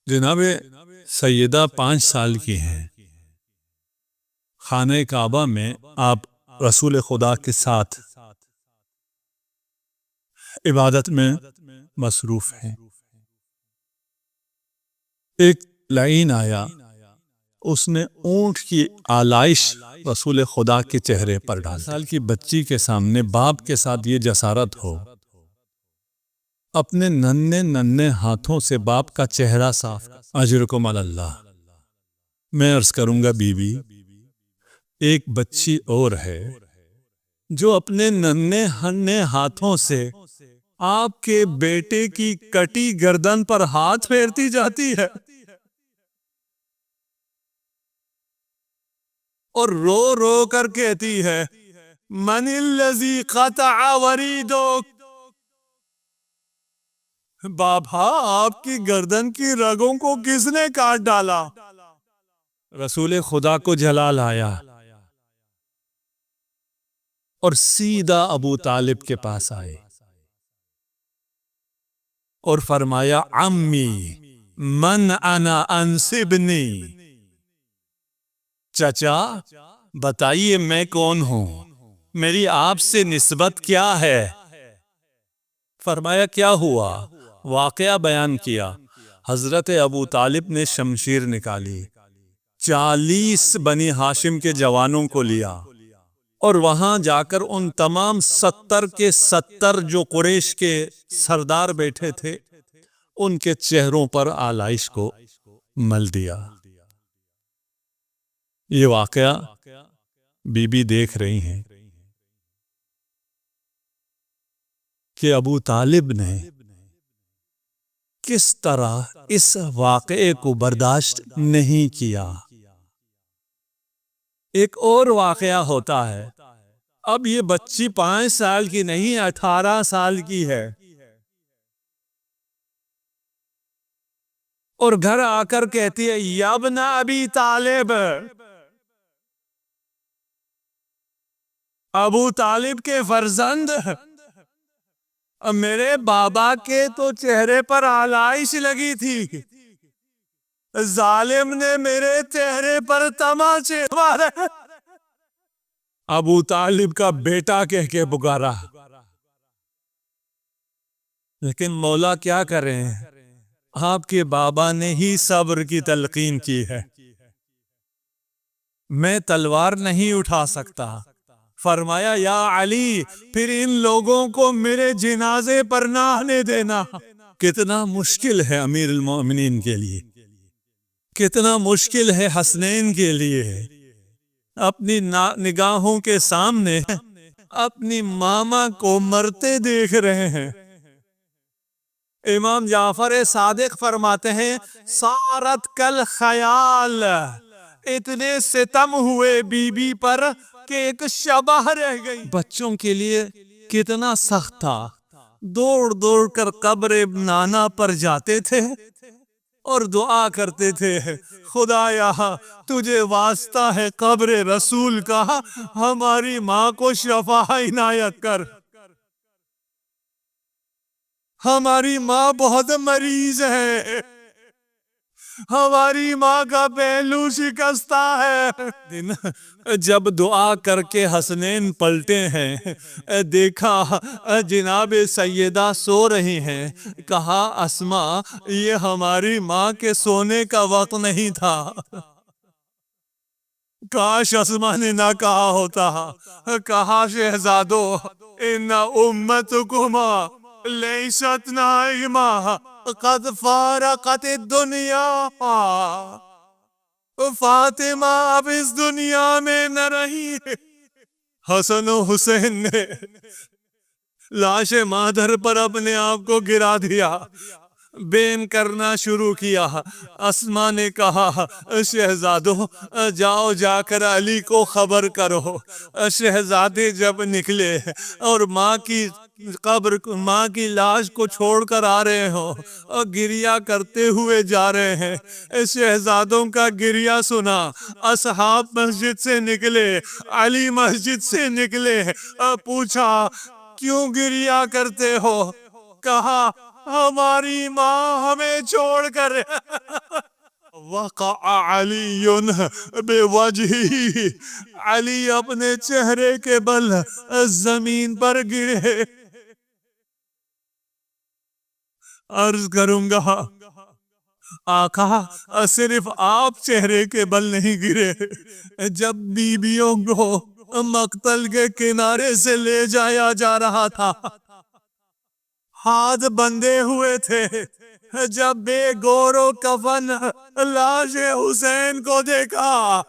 جناب سیدہ 5 سال کی ہیں۔ خانہ کعبہ میں آپ رسول خدا کے ساتھ عبادت میں مصروف ہیں۔ ایک لعین آیا، اس نے اونٹ کی آلائش رسول خدا کے چہرے پر ڈال دی۔ 5 سال کی بچی کے سامنے باپ کے ساتھ یہ جسارت ہو، اپنے ننھے ہاتھوں سے باپ کا چہرہ صاف کر۔ اجرکم علی اللہ۔ میں عرض کروں گا بی بی، ایک بچی اور ہے جو اپنے ننھے ہاتھوں سے آپ کے بیٹے کی کٹی گردن پر ہاتھ پھیرتی جاتی ہے اور رو رو کر کہتی ہے من الذی قطع وریدک، بابا آپ کی گردن کی رگوں کو کس نے کاٹ ڈالا؟ رسول خدا کو جلال آیا اور سیدھا ابو طالب کے پاس آئے اور فرمایا عمی من انا انسبنی، چچا بتائیے میں کون ہوں، میری آپ سے نسبت کیا ہے؟ فرمایا کیا ہوا؟ واقعہ بیان کیا۔ حضرت ابو طالب نے شمشیر نکالی، 40 بنی ہاشم کے جوانوں کو لیا اور وہاں جا کر ان تمام 70 کے 70 جو قریش کے سردار بیٹھے تھے ان کے چہروں پر آلائش کو مل دیا۔ یہ واقعہ بی بی دیکھ رہی ہیں کہ ابو طالب نے کس طرح اس واقعے کو برداشت نہیں کیا۔ ایک اور واقعہ ہوتا ہے، اب یہ بچی 5 سال کی نہیں 18 سال کی ہے اور گھر آ کر کہتی ہے یا ابن ابی طالب، ابو طالب کے فرزند، میرے بابا کے تو چہرے پر آلائش لگی تھی، ظالم نے میرے چہرے پر تماچے مارے۔ ابو طالب کا بیٹا کہہ کے پکارا، لیکن مولا کیا کریں، آپ کے بابا نے ہی صبر کی تلقین کی ہے، میں تلوار نہیں اٹھا سکتا۔ فرمایا یا علی پھر ان لوگوں کو میرے جنازے پر نہ آنے دینا۔ کتنا مشکل ہے امیر المومنین کے لیے، کتنا مشکل ہے حسنین کے لیے، اپنی نگاہوں کے سامنے اپنی ماما کو مرتے دیکھ رہے ہیں۔ امام جعفر صادق فرماتے ہیں سارت کل خیال، اتنے ستم ہوئے بی بی پر کہ ایک شبح رہ گئی۔ بچوں کے لیے کتنا سخت تھا، دوڑ دوڑ کر قبر نانا پر جاتے تھے اور دعا کرتے تھے خدایا تجھے واسطہ ہے قبر رسول کا، ہماری ماں کو شفا عنایت کر، ہماری ماں بہت مریض ہے، ہماری ماں کا پہلو شکستہ ہے۔ جب دعا کر کے حسنین پلٹے ہیں، دیکھا جناب سیدہ سو رہی ہیں، کہا اسماء یہ ہماری ماں کے سونے کا وقت نہیں تھا، کاش اسماء نے نہ کہا ہوتا، کہا شہزادو ان امتکما لیست نائمہ قد فارقت الدنیا، فاطمہ اب اس دنیا میں نہ رہی۔ حسن و حسین نے لاش مادر پر اپنے آپ کو گرا دیا، بین کرنا شروع کیا۔ اسماء نے کہا شہزادو جاؤ جا کر علی کو خبر کرو۔ شہزادے جب نکلے اور ماں کی قبر ماں کی لاش کو چھوڑ کر آ رہے ہوں اور گریہ کرتے ہوئے جا رہے ہیں، شہزادوں کا گریہ سنا، اصحاب مسجد سے نکلے، علی مسجد سے نکلے، پوچھا کیوں گریہ کرتے ہو؟ کہا ہماری ماں ہمیں چھوڑ کر وقع علی بوجہی، علی اپنے چہرے کے بل زمین پر گرے. عرض کروں گا آقا صرف آپ چہرے کے بل نہیں گرے، جب بیویوں کو مقتل کے کنارے سے لے جایا جا رہا تھا ہاتھ بندھے ہوئے تھے، جب بے گور و کفن لاش حسین کو دیکھا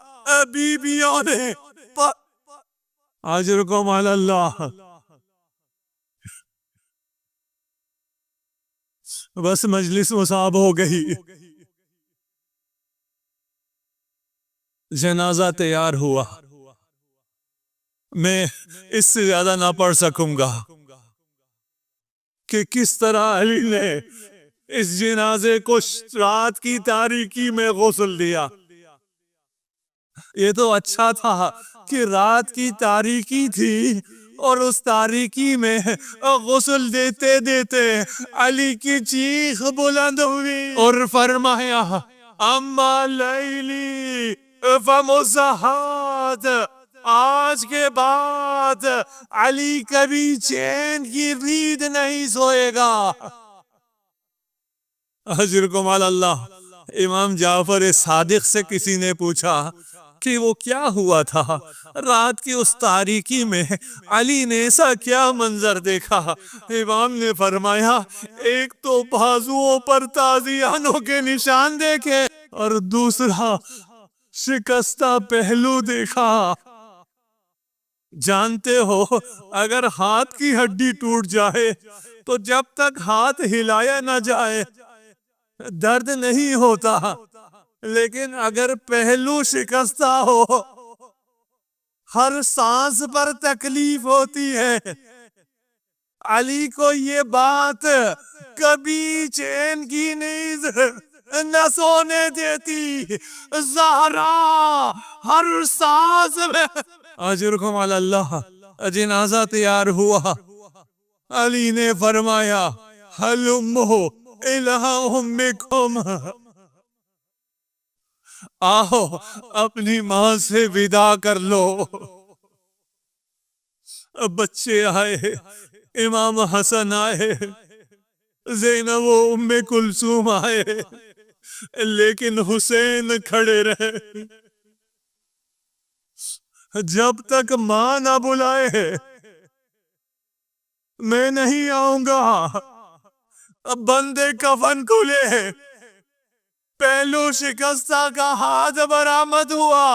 بیویوں نے اجرکم علی اللہ. بس مجلس مصاب ہو گئی، جنازہ تیار ہوا. میں اس سے زیادہ نہ پڑھ سکوں گا کہ کس طرح علی نے اس جنازے کو رات کی تاریکی میں غسل دیا. یہ تو اچھا تھا کہ رات کی تاریکی تھی اور اس تاریکی میں غسل دیتے دیتے علی کی چیخ بلند ہوئی اور فرمایا اما لیلی فمسحات، آج کے بعد علی کبھی چین کی نیند نہیں سوئے گا. اجرکم علی اللہ. امام جعفر صادق سے کسی نے پوچھا کہ وہ کیا ہوا تھا رات کی اس تاریکی میں، علی نے ایسا کیا منظر دیکھا؟ امام نے فرمایا ایک تو بازوؤں پر تازیانوں کے نشان دیکھے اور دوسرا شکستہ پہلو دیکھا. جانتے ہو اگر ہاتھ کی ہڈی ٹوٹ جائے تو جب تک ہاتھ ہلایا نہ جائے درد نہیں ہوتا، لیکن اگر پہلو شکستہ ہو ہر سانس پر تکلیف ہوتی ہے. علی کو یہ بات کبھی چین کی نیند نہ سونے دیتی. زہرا ہر سانس میں. اجرکم علی اللہ. جنازہ تیار ہوا، علی نے فرمایا ہلمو الی امکم، آؤ اپنی ماں سے ودا کر لو. بچے آئے، امام حسن آئے، زینب و ام کلثوم آئے، لیکن حسین کھڑے رہے. جب تک ماں نہ بلائے میں نہیں آؤں گا. بندے کفن کھلے، پہلو شکستہ کا ہاتھ برآمد ہوا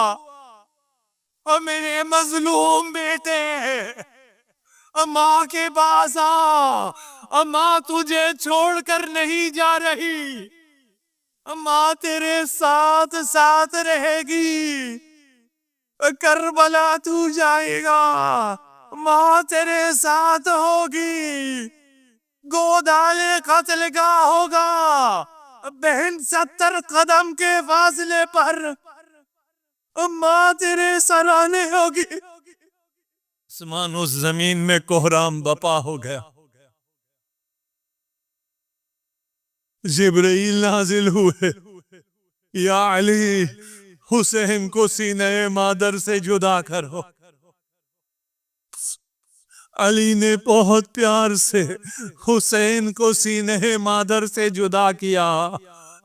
اور میرے مظلوم بیٹے ماں کے پاس آ، ماں تجھے چھوڑ کر نہیں جا رہی، ماں تیرے ساتھ ساتھ رہے گی. کربلا تو جائے گا، ماں تیرے ساتھ ہوگی. گودال قتل کا ہوگا، بہن 70 قدم کے فاصلے پر ماں تیرے سرانے ہوگی. آسمان اس زمین میں کوہرام بپا ہو گیا. جبرائیل نازل ہوئے، یا علی حسین کو سینہ مادر سے جدا کرو. علی نے بہت پیار سے حسین کو سینہ مادر سے جدا کیا،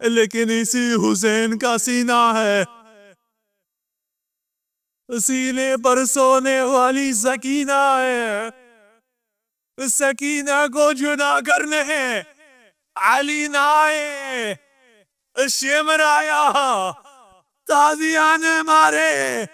لیکن اسی حسین کا سینہ ہے، سینے پر سونے والی سکینہ ہے. سکینہ کو جدا کرنے علی نہ آئے، شمر آیا، تازیانے مارے،